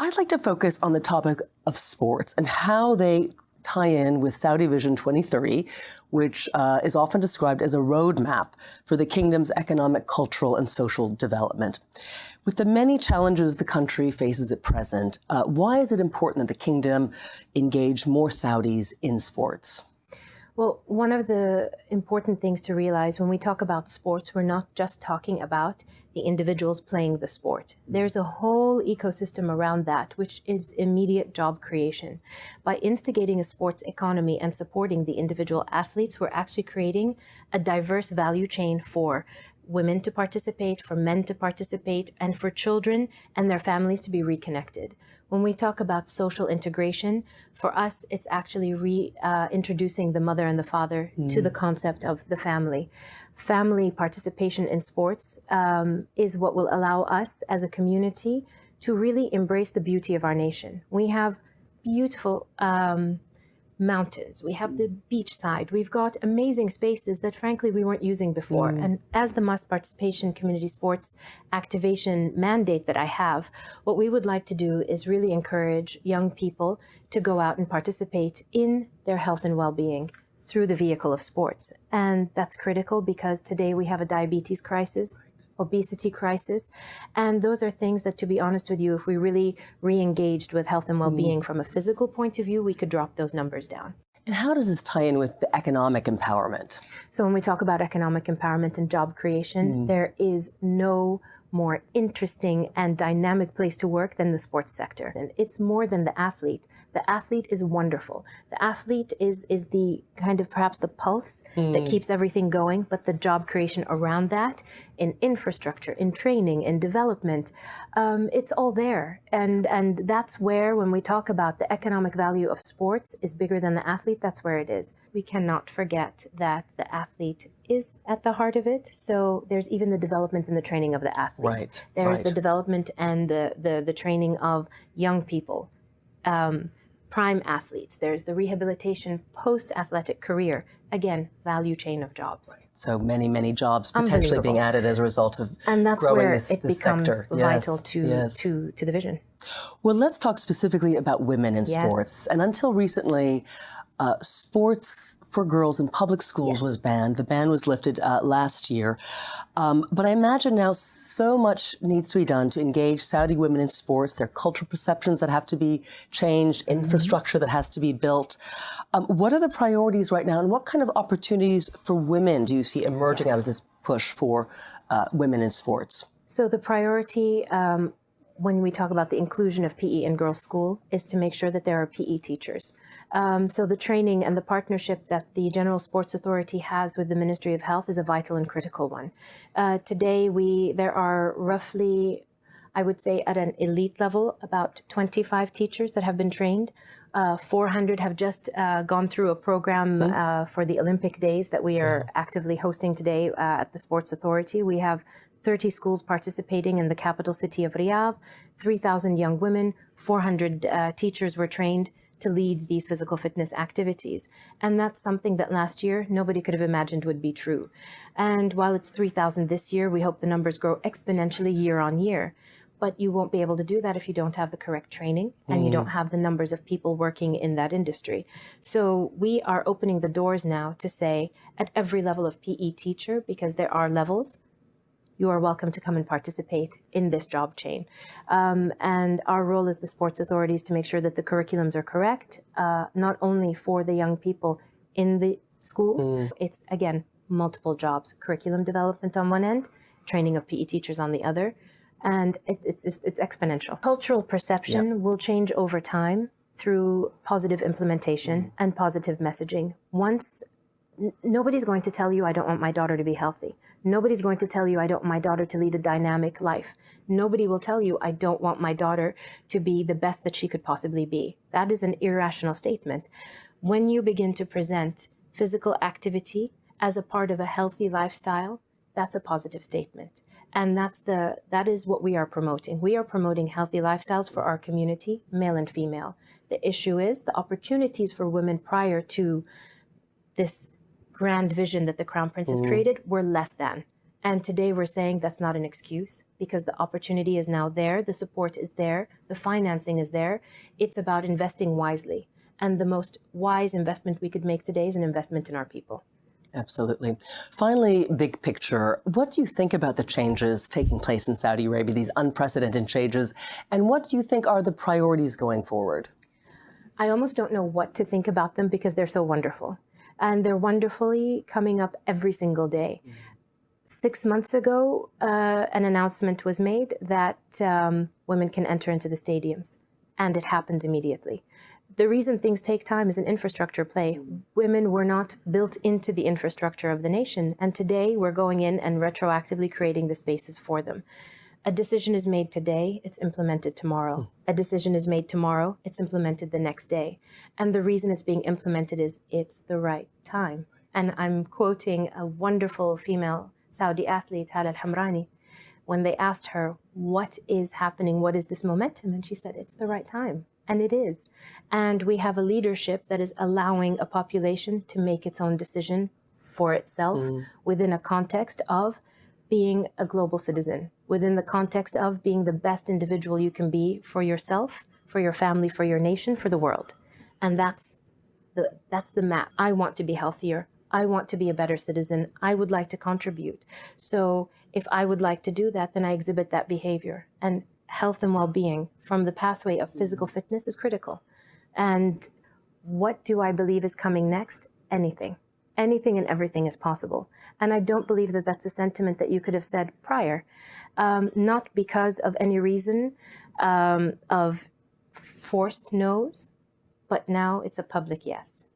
I'd like to focus on the topic of sports and how they tie in with Saudi Vision 2030, which is often described as a roadmap for the kingdom's economic, cultural, and social development. With the many challenges the country faces at present, why is it important that the kingdom engage more Saudis in sports? Well, one of the important things to realize when we talk about sports, we're not just talking about the individuals playing the sport. There's a whole ecosystem around that, which is immediate job creation. By instigating a sports economy and supporting the individual athletes, we're actually creating a diverse value chain for women to participate, for men to participate, and for children and their families to be reconnected. When we talk about social integration, for us, it's actually reintroducing the mother and the father to the concept of the family. Family participation in sports is what will allow us as a community to really embrace the beauty of our nation. We have beautiful mountains, we have the beach side, we've got amazing spaces that frankly we weren't using before. And as the mass participation community sports activation mandate that I have, what we would like to do is really encourage young people to go out and participate in their health and well-being through the vehicle of sports. And that's critical because today we have a diabetes crisis, obesity crisis. And those are things that, to be honest with you, if we really re-engaged with health and well-being from a physical point of view, we could drop those numbers down. And how does this tie in with the economic empowerment? So when we talk about economic empowerment and job creation, there is no more interesting and dynamic place to work than the sports sector. And it's more than the athlete. The athlete is wonderful. The athlete is the kind of perhaps the pulse that keeps everything going, but the job creation around that, in infrastructure, in training, in development, it's all there. And that's where, when we talk about the economic value of sports is bigger than the athlete, that's where it is. We cannot forget that the athlete is at the heart of it. So there's even the development and the training of the athlete. Right. There's the development and the training of young people, prime athletes. There's the rehabilitation post-athletic career. Again, value chain of jobs. Right. So many, many jobs potentially being added as a result of growing this sector. And that's where it becomes vital to the vision. Well, let's talk specifically about women in sports. And until recently, sports for girls in public schools was banned. The ban was lifted last year. But I imagine now so much needs to be done to engage Saudi women in sports, their cultural perceptions that have to be changed, infrastructure that has to be built. What are the priorities right now, and what kind of opportunities for women do you see emerging out of this push for women in sports? So the priority when we talk about the inclusion of PE in girls' school is to make sure that there are PE teachers. So the training and the partnership that the General Sports Authority has with the Ministry of Health is a vital and critical one. Today, there are roughly, I would say at an elite level, about 25 teachers that have been trained. 400 have just gone through a program for the Olympic Days that we are actively hosting today at the Sports Authority. We have 30 schools participating in the capital city of Riyadh, 3,000 young women, 400 teachers were trained to lead these physical fitness activities. And that's something that last year nobody could have imagined would be true. And while it's 3,000 this year, we hope the numbers grow exponentially year on year. But you won't be able to do that if you don't have the correct training and you don't have the numbers of people working in that industry. So we are opening the doors now to say at every level of PE teacher, because there are levels, you are welcome to come and participate in this job chain. And our role as the sports authorities to make sure that the curriculums are correct, not only for the young people in the schools, it's, again, multiple jobs, curriculum development on one end, training of PE teachers on the other, and it's exponential. Cultural perception will change over time through positive implementation and positive messaging. Nobody's going to tell you, I don't want my daughter to be healthy. Nobody's going to tell you, I don't want my daughter to lead a dynamic life. Nobody will tell you, I don't want my daughter to be the best that she could possibly be. That is an irrational statement. When you begin to present physical activity as a part of a healthy lifestyle, that's a positive statement. And that is what we are promoting. We are promoting healthy lifestyles for our community, male and female. The issue is the opportunities for women prior to this grand vision that the Crown Prince has created were less than. And today we're saying that's not an excuse because the opportunity is now there, the support is there, the financing is there. It's about investing wisely. And the most wise investment we could make today is an investment in our people. Absolutely. Finally, big picture, what do you think about the changes taking place in Saudi Arabia, these unprecedented changes, and what do you think are the priorities going forward? I almost don't know what to think about them because they're so wonderful. And they're wonderfully coming up every single day. 6 months ago, an announcement was made that women can enter into the stadiums, and it happened immediately. The reason things take time is an infrastructure play. Women were not built into the infrastructure of the nation, and today we're going in and retroactively creating the spaces for them. A decision is made today, it's implemented tomorrow. A decision is made tomorrow, it's implemented the next day. And the reason it's being implemented is it's the right time. And I'm quoting a wonderful female Saudi athlete, Hala Al-Hamrani, when they asked her, what is happening? What is this momentum? And she said, it's the right time. And it is. And we have a leadership that is allowing a population to make its own decision for itself within a context of being a global citizen, within the context of being the best individual you can be for yourself, for your family, for your nation, for the world. And that's the map. I want to be healthier. I want to be a better citizen. I would like to contribute. So if I would like to do that, then I exhibit that behavior. And health and well-being from the pathway of physical fitness is critical. And what do I believe is coming next? Anything. Anything and everything is possible. And I don't believe that that's a sentiment that you could have said prior, not because of any reason of forced no's, but now it's a public yes.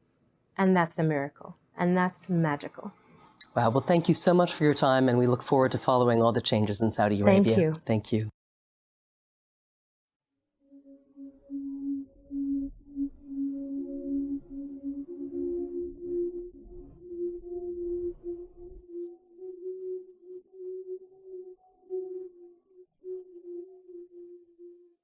And that's a miracle. And that's magical. Wow. Well, thank you so much for your time, and we look forward to following all the changes in Saudi Arabia. Thank you. Thank you.